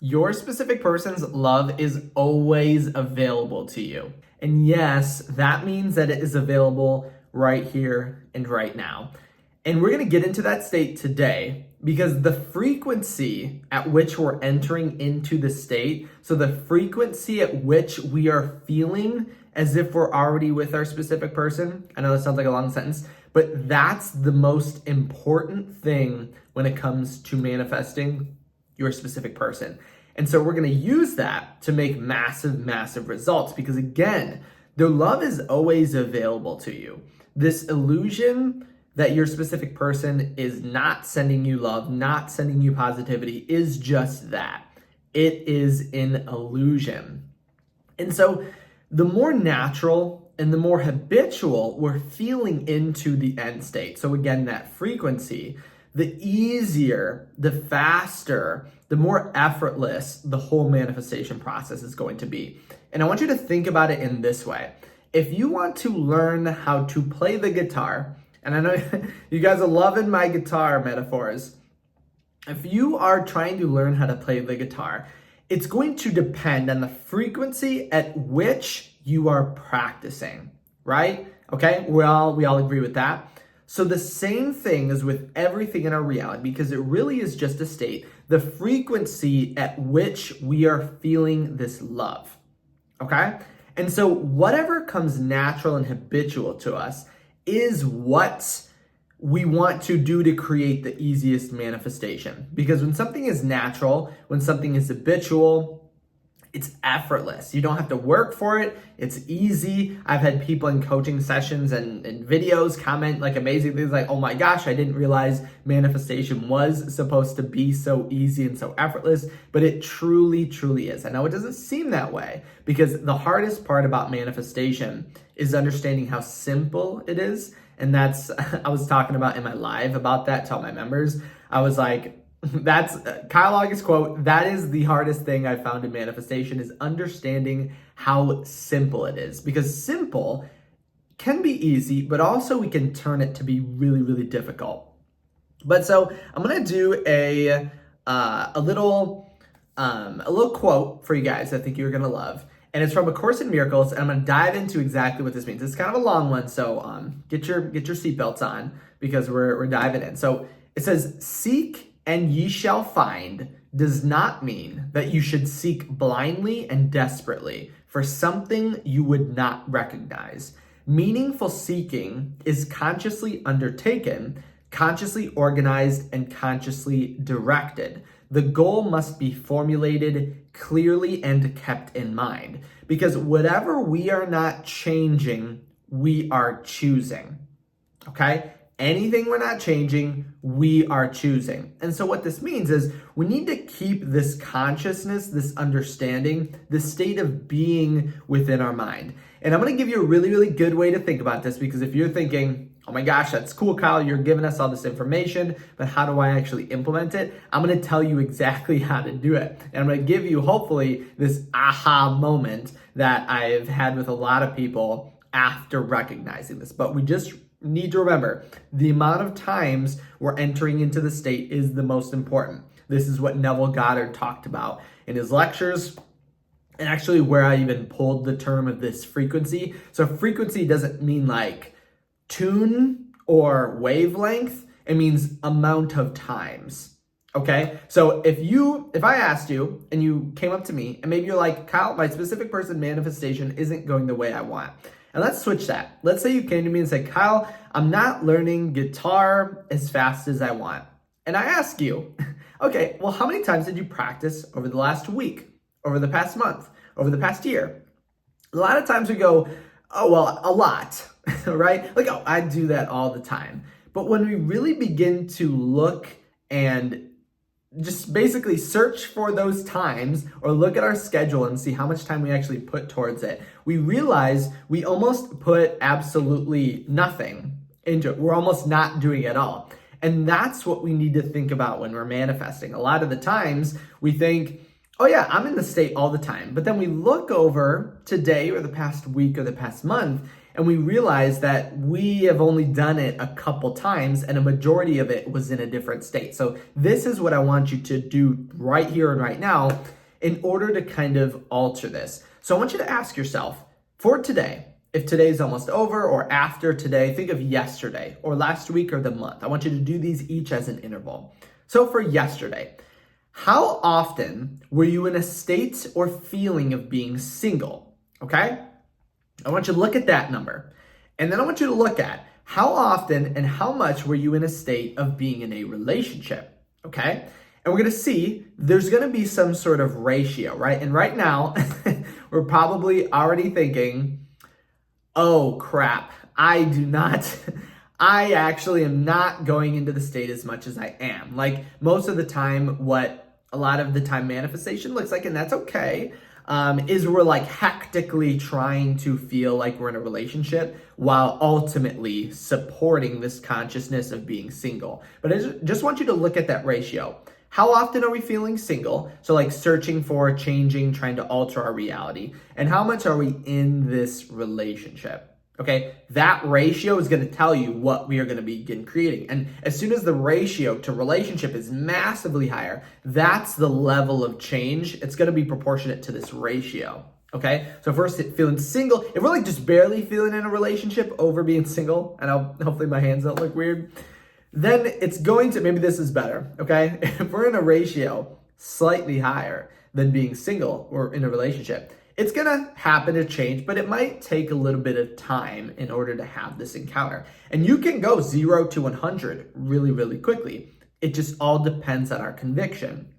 Your specific person's love is always available to you. And yes, that means that it is available right here and right now. And we're going to get into that state today because the frequency at which we're entering into the state, so the frequency at which we are feeling as if we're already with our specific person. I know that sounds like a long sentence, but that's the most important thing when it comes to manifesting your specific person. And so we're going to use that to make massive, massive results because again, their love is always available to you. This illusion that your specific person is not sending you love, not sending you positivity is just that. It is an illusion. And so the more natural and the more habitual we're feeling into the end state, so again, that frequency, the easier, the faster, the more effortless the whole manifestation process is going to be. And I want you to think about it in this way. If you want to learn how to play the guitar, and I know you guys are loving my guitar metaphors. If you are trying to learn how to play the guitar, it's going to depend on the frequency at which you are practicing, right? Okay, we all agree with that. So the same thing is with everything in our reality because it really is just a state, the frequency at which we are feeling this love, okay? And so whatever comes natural and habitual to us is what we want to do to create the easiest manifestation. Because when something is natural, when something is habitual, it's effortless. You don't have to work for it. It's easy. I've had people in coaching sessions and videos comment like amazing things like, oh my gosh, I didn't realize manifestation was supposed to be so easy and so effortless, but it truly, truly is. I know it doesn't seem that way because the hardest part about manifestation is understanding how simple it is. And that's, I was talking about in my live about that to all my members. I was like, that's Kyle August quote. That is the hardest thing I found in manifestation is understanding how simple it is because simple can be easy, but also we can turn it to be really, really difficult. But so I'm going to do a little quote for you guys I think you're going to love. And it's from A Course in Miracles. And I'm going to dive into exactly what this means. It's kind of a long one. So get your seatbelts on because we're diving in. So it says, seek and ye shall find does not mean that you should seek blindly and desperately for something you would not recognize. Meaningful seeking is consciously undertaken, consciously organized, and consciously directed. The goal must be formulated clearly and kept in mind because whatever we are not changing, we are choosing. Okay? Anything we're not changing, we are choosing. And so what this means is we need to keep this consciousness, this understanding, this state of being within our mind. And I'm going to give you a really, really good way to think about this because if you're thinking, oh my gosh, that's cool, Kyle, you're giving us all this information, but how do I actually implement it? I'm going to tell you exactly how to do it. And I'm going to give you, hopefully, this aha moment that I've had with a lot of people after recognizing this. But we just need to remember the amount of times we're entering into the state is the most important. This is what Neville Goddard talked about in his lectures, and actually where I even pulled the term of this frequency. So frequency doesn't mean like tune or wavelength. It means amount of times. Okay. So if I asked you and you came up to me and maybe you're like, Kyle, my specific person manifestation isn't going the way I want. And let's switch that. Let's say you came to me and said, Kyle, I'm not learning guitar as fast as I want. And I ask you, okay, well, how many times did you practice over the last week, over the past month, over the past year? A lot of times we go, oh, well, a lot, right? Like, oh, I do that all the time. But when we really begin to look and just basically search for those times or look at our schedule and see how much time we actually put towards it, we realize we almost put absolutely nothing into it. We're almost not doing it at all. And that's what we need to think about when we're manifesting. A lot of the times we think, oh yeah, I'm in the state all the time. But then we look over today or the past week or the past month And we realized that we have only done it a couple times and a majority of it was in a different state. So this is what I want you to do right here and right now in order to kind of alter this. So I want you to ask yourself, for today, if today's almost over or after today, think of yesterday or last week or the month. I want you to do these each as an interval. So for yesterday, how often were you in a state or feeling of being single? Okay? I want you to look at that number. And then I want you to look at how often and how much were you in a state of being in a relationship? Okay? And we're going to see there's going to be some sort of ratio, right? And right now, we're probably already thinking, oh crap, I actually am not going into the state as much as I am. Like most of the time, what a lot of the time manifestation looks like, and that's okay, is we're like hectically trying to feel like we're in a relationship while ultimately supporting this consciousness of being single. But I just want you to look at that ratio. How often are we feeling single? So like searching for, changing, trying to alter our reality. And how much are we in this relationship? Okay, that ratio is going to tell you what we are going to begin creating. And as soon as the ratio to relationship is massively higher, that's the level of change. It's going to be proportionate to this ratio. Okay, so first feeling single, if we're like just barely feeling in a relationship over being single, and hopefully my hands don't look weird, then it's going to, maybe this is better, okay? If we're in a ratio slightly higher than being single or in a relationship, it's gonna happen to change, but it might take a little bit of time in order to have this encounter. And you can go 0 to 100 really, really quickly. It just all depends on our conviction.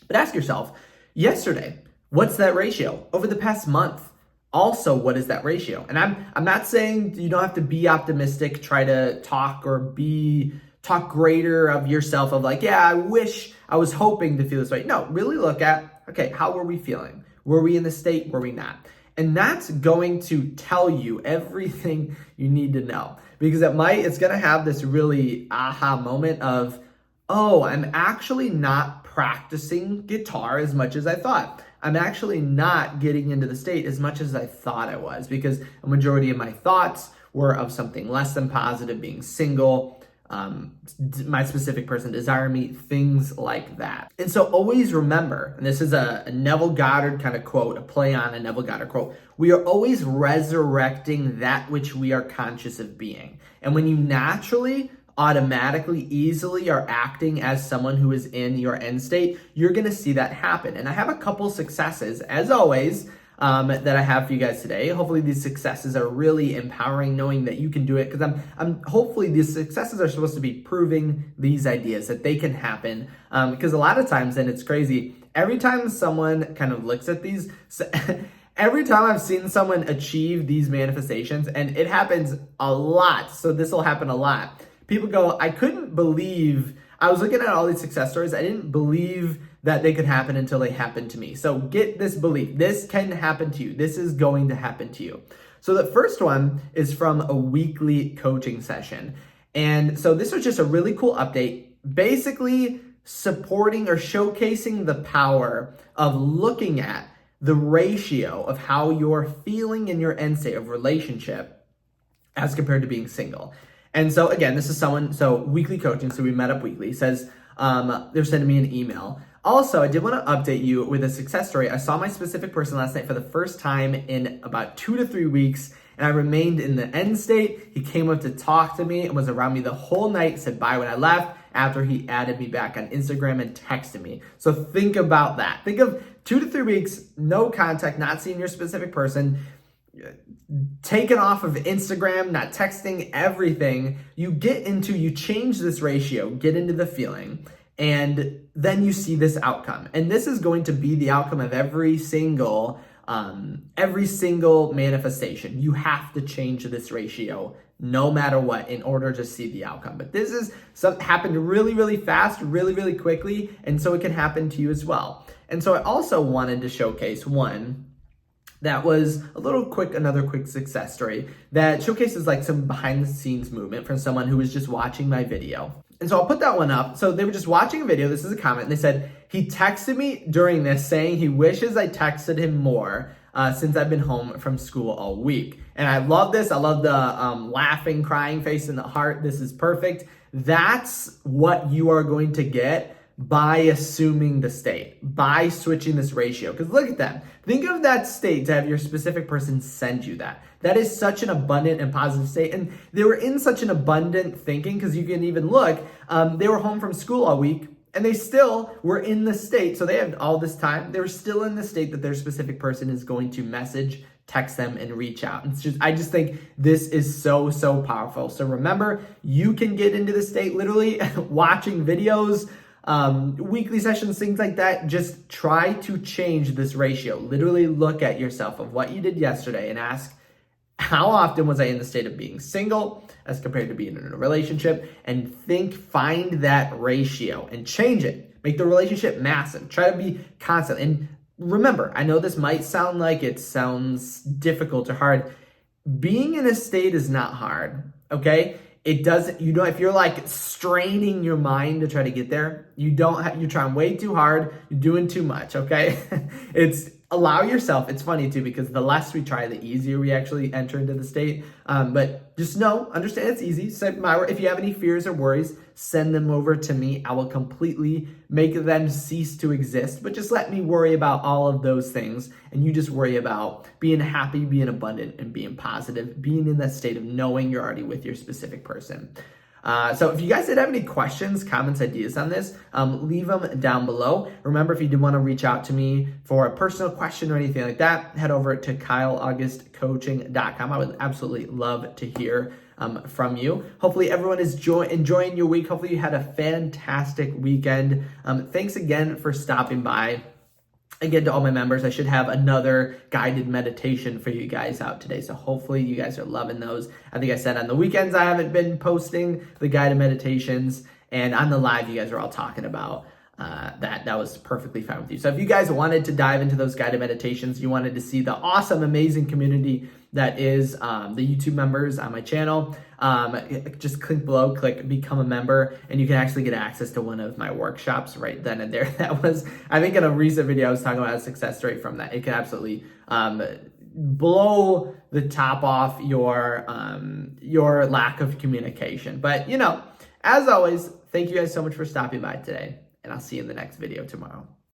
But ask yourself, yesterday, what's that ratio? Over the past month, also, what is that ratio? And I'm not saying you don't have to be optimistic, try to talk greater of yourself of like, yeah, I was hoping to feel this way. No, really look at, okay, how were we feeling? Were we in the state? Were we not? And that's going to tell you everything you need to know, because it's going to have this really aha moment of, oh, I'm actually not practicing guitar as much as I thought. I'm actually not getting into the state as much as I thought I was, because a majority of my thoughts were of something less than positive, being single, my specific person desire me, things like that. And so always remember, and this is a Neville Goddard kind of quote, a play on a Neville Goddard quote, we are always resurrecting that which we are conscious of being. And when you naturally, automatically, easily are acting as someone who is in your end state, you're going to see that happen. And I have a couple successes, as always, that I have for you guys today. Hopefully these successes are really empowering, knowing that you can do it, because hopefully these successes are supposed to be proving these ideas that they can happen. Because a lot of times, and it's crazy, every time someone kind of looks at these, every time I've seen someone achieve these manifestations, and it happens a lot, so this will happen a lot, people go, I couldn't believe, I was looking at all these success stories, I didn't believe that they could happen until they happened to me. So get this belief. This can happen to you. This is going to happen to you. So the first one is from a weekly coaching session. And so this was just a really cool update, basically supporting or showcasing the power of looking at the ratio of how you're feeling in your end state of relationship as compared to being single. And so again, this is weekly coaching, so we met up weekly, says they're sending me an email. Also, I did want to update you with a success story. I saw my specific person last night for the first time in about 2 to 3 weeks, and I remained in the end state. He came up to talk to me and was around me the whole night, said bye when I left, after he added me back on Instagram and texted me. So think about that. Think of 2 to 3 weeks, no contact, not seeing your specific person, taken off of Instagram, not texting, everything. You change this ratio, get into the feeling, and then you see this outcome. And this is going to be the outcome of every single manifestation. You have to change this ratio no matter what in order to see the outcome. But this is happened really, really fast, really, really quickly. And so it can happen to you as well. And so I also wanted to showcase one that was another quick success story that showcases like some behind the scenes movement from someone who was just watching my video. And so I'll put that one up. So they were just watching a video. This is a comment. And they said, he texted me during this saying he wishes I texted him more. since I've been home from school all week. And I love this. I love the laughing, crying face and the heart. This is perfect. That's what you are going to get by assuming the state, by switching this ratio. Because look at that. Think of that state to have your specific person send you that. That is such an abundant and positive state. And they were in such an abundant thinking, because you can even look, they were home from school all week and they still were in the state. So they had all this time. They were still in the state that their specific person is going to message, text them, and reach out. I just think this is so, so powerful. So remember, you can get into the state literally watching videos, weekly sessions, things like that. Just try to change this ratio. Literally look at yourself of what you did yesterday and ask, how often was I in the state of being single as compared to being in a relationship? And find that ratio and change it. Make the relationship massive. Try to be constant. And remember, I know this might sound like it sounds difficult or hard. Being in a state is not hard, okay? It doesn't, if you're like straining your mind to try to get there, you're trying way too hard, you're doing too much, okay? Allow yourself. It's funny too, because the less we try, the easier we actually enter into the state. But just understand it's easy. If you have any fears or worries, send them over to me. I will completely make them cease to exist. But just let me worry about all of those things. And you just worry about being happy, being abundant, and being positive, being in that state of knowing you're already with your specific person. So if you guys did have any questions, comments, ideas on this, leave them down below. Remember, if you do want to reach out to me for a personal question or anything like that, head over to KyleAugustCoaching.com. I would absolutely love to hear from you. Hopefully everyone is enjoying your week. Hopefully you had a fantastic weekend. Thanks again for stopping by. Again, to all my members, I should have another guided meditation for you guys out today. So hopefully you guys are loving those. I think I said on the weekends I haven't been posting the guided meditations, and on the live you guys are all talking about that was perfectly fine with you. So if you guys wanted to dive into those guided meditations, you wanted to see the awesome, amazing community that is the YouTube members on my channel, just click below, click become a member, and you can actually get access to one of my workshops right then and there. That was, I think in a recent video I was talking about a success rate from that. It can absolutely blow the top off your lack of communication. But as always, thank you guys so much for stopping by today, and I'll see you in the next video tomorrow.